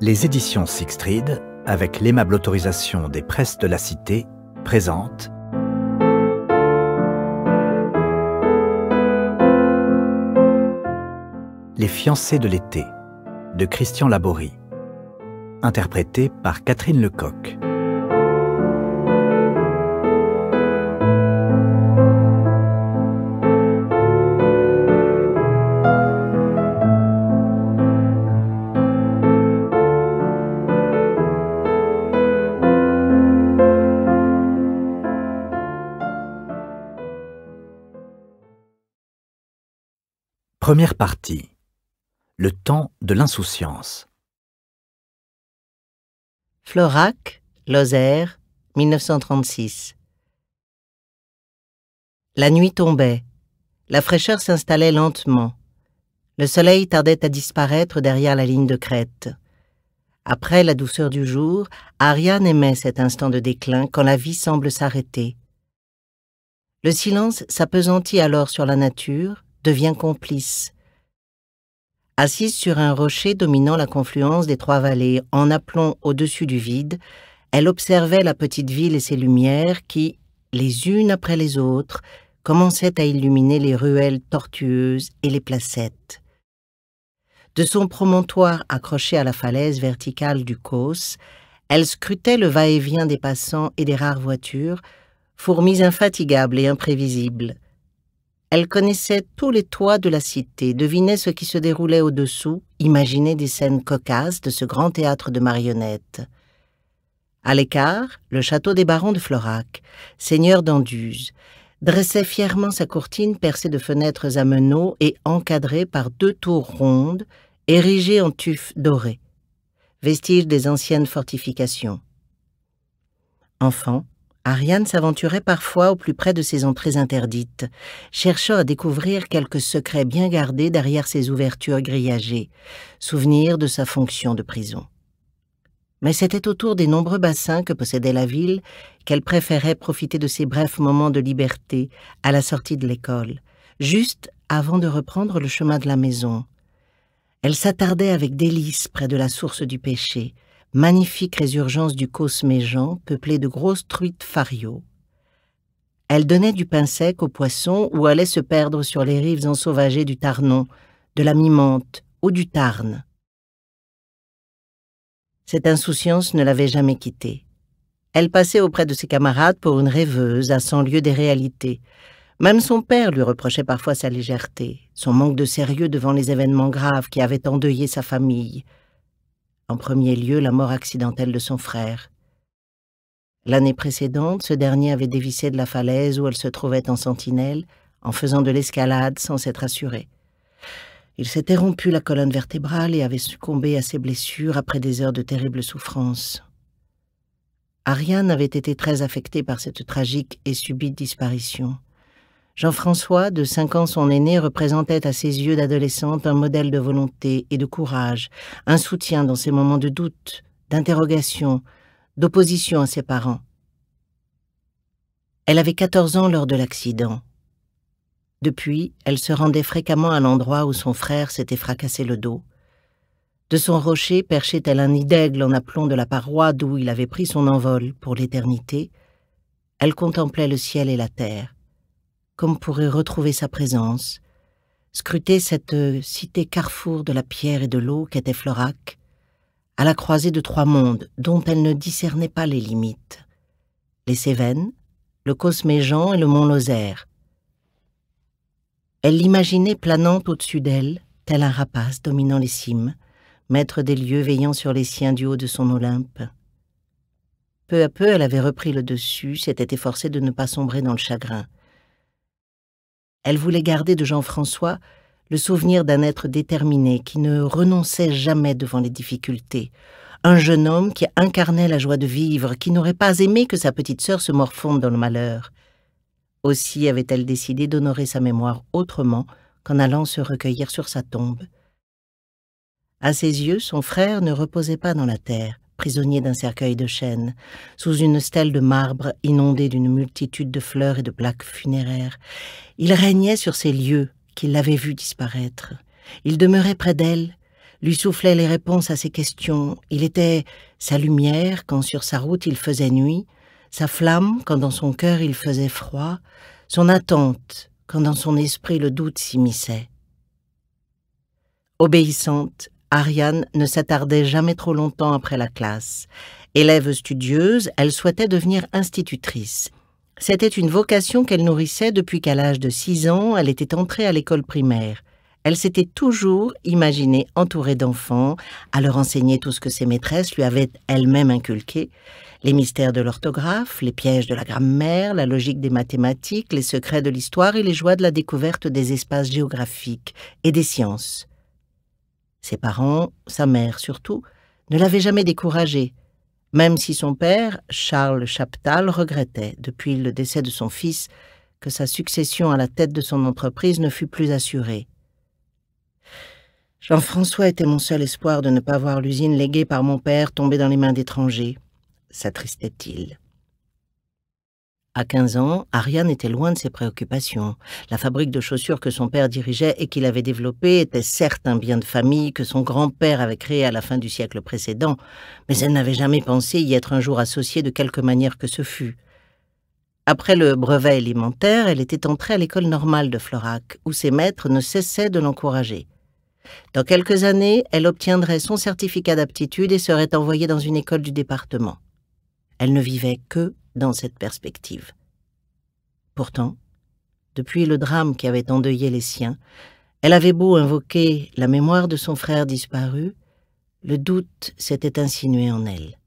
Les éditions Sixtrid, avec l'aimable autorisation des presses de la Cité, présentent Les fiancés de l'été, de Christian Laborie, interprété par Catherine Lecoq. Première partie. Le temps de l'insouciance. Florac, Lozère, 1936. La nuit tombait. La fraîcheur s'installait lentement. Le soleil tardait à disparaître derrière la ligne de crête. Après la douceur du jour, Ariane aimait cet instant de déclin quand la vie semble s'arrêter. Le silence s'appesantit alors sur la nature, devient complice. Assise sur un rocher dominant la confluence des trois vallées, en aplomb au-dessus du vide, elle observait la petite ville et ses lumières qui, les unes après les autres, commençaient à illuminer les ruelles tortueuses et les placettes. De son promontoire accroché à la falaise verticale du Causse, elle scrutait le va-et-vient des passants et des rares voitures, fourmis infatigables et imprévisibles. Elle connaissait tous les toits de la cité, devinait ce qui se déroulait au-dessous, imaginait des scènes cocasses de ce grand théâtre de marionnettes. À l'écart, le château des barons de Florac, seigneur d'Anduze, dressait fièrement sa courtine percée de fenêtres à meneaux et encadrée par deux tours rondes, érigées en tuf doré, vestiges des anciennes fortifications. Enfant, Ariane s'aventurait parfois au plus près de ces entrées interdites, cherchant à découvrir quelques secrets bien gardés derrière ces ouvertures grillagées, souvenirs de sa fonction de prison. Mais c'était autour des nombreux bassins que possédait la ville qu'elle préférait profiter de ces brefs moments de liberté à la sortie de l'école, juste avant de reprendre le chemin de la maison. Elle s'attardait avec délice près de la source du péché, magnifique résurgence du Causse Méjean, peuplée de grosses truites fario. Elle donnait du pain sec aux poissons ou allait se perdre sur les rives ensauvagées du Tarnon, de la Mimante ou du Tarn. Cette insouciance ne l'avait jamais quittée. Elle passait auprès de ses camarades pour une rêveuse à 100 lieues des réalités. Même son père lui reprochait parfois sa légèreté, son manque de sérieux devant les événements graves qui avaient endeuillé sa famille. En premier lieu, la mort accidentelle de son frère. L'année précédente, ce dernier avait dévissé de la falaise où elle se trouvait en sentinelle, en faisant de l'escalade sans s'être assuré. Il s'était rompu la colonne vertébrale et avait succombé à ses blessures après des heures de terrible souffrance. Ariane avait été très affectée par cette tragique et subite disparition. Jean-François, de 5 ans son aîné, représentait à ses yeux d'adolescente un modèle de volonté et de courage, un soutien dans ses moments de doute, d'interrogation, d'opposition à ses parents. Elle avait 14 ans lors de l'accident. Depuis, elle se rendait fréquemment à l'endroit où son frère s'était fracassé le dos. De son rocher perchait tel un nid d'aigle en aplomb de la paroi d'où il avait pris son envol pour l'éternité. Elle contemplait le ciel et la terre, comme pour y retrouver sa présence, scruter cette cité carrefour de la pierre et de l'eau qu'était Florac, à la croisée de 3 mondes dont elle ne discernait pas les limites, les Cévennes, le Causse Méjean et le mont Lozère. Elle l'imaginait planant au-dessus d'elle, tel un rapace dominant les cimes, maître des lieux veillant sur les siens du haut de son Olympe. Peu à peu, elle avait repris le dessus, s'était efforcée de ne pas sombrer dans le chagrin. Elle voulait garder de Jean-François le souvenir d'un être déterminé qui ne renonçait jamais devant les difficultés, un jeune homme qui incarnait la joie de vivre, qui n'aurait pas aimé que sa petite sœur se morfonde dans le malheur. Aussi avait-elle décidé d'honorer sa mémoire autrement qu'en allant se recueillir sur sa tombe. À ses yeux, son frère ne reposait pas dans la terre, prisonnier d'un cercueil de chêne, sous une stèle de marbre inondée d'une multitude de fleurs et de plaques funéraires. Il régnait sur ces lieux qu'il l'avait vu disparaître. Il demeurait près d'elle, lui soufflait les réponses à ses questions. Il était sa lumière quand sur sa route il faisait nuit, sa flamme quand dans son cœur il faisait froid, son attente quand dans son esprit le doute s'immisçait. Obéissante, Ariane ne s'attardait jamais trop longtemps après la classe. Élève studieuse, elle souhaitait devenir institutrice. C'était une vocation qu'elle nourrissait depuis qu'à l'âge de 6 ans, elle était entrée à l'école primaire. Elle s'était toujours imaginée entourée d'enfants, à leur enseigner tout ce que ses maîtresses lui avaient elles-mêmes inculqué, les mystères de l'orthographe, les pièges de la grammaire, la logique des mathématiques, les secrets de l'histoire et les joies de la découverte des espaces géographiques et des sciences. Ses parents, sa mère surtout, ne l'avaient jamais découragée, même si son père, Charles Chaptal, regrettait, depuis le décès de son fils, que sa succession à la tête de son entreprise ne fût plus assurée. Jean-François était mon seul espoir de ne pas voir l'usine léguée par mon père tomber dans les mains d'étrangers, s'attristait-il. À 15 ans, Ariane était loin de ses préoccupations. La fabrique de chaussures que son père dirigeait et qu'il avait développée était certes un bien de famille que son grand-père avait créé à la fin du siècle précédent, mais elle n'avait jamais pensé y être un jour associée de quelque manière que ce fût. Après le brevet élémentaire, elle était entrée à l'école normale de Florac, où ses maîtres ne cessaient de l'encourager. Dans quelques années, elle obtiendrait son certificat d'aptitude et serait envoyée dans une école du département. Elle ne vivait que dans cette perspective. Pourtant, depuis le drame qui avait endeuillé les siens, elle avait beau invoquer la mémoire de son frère disparu, le doute s'était insinué en elle.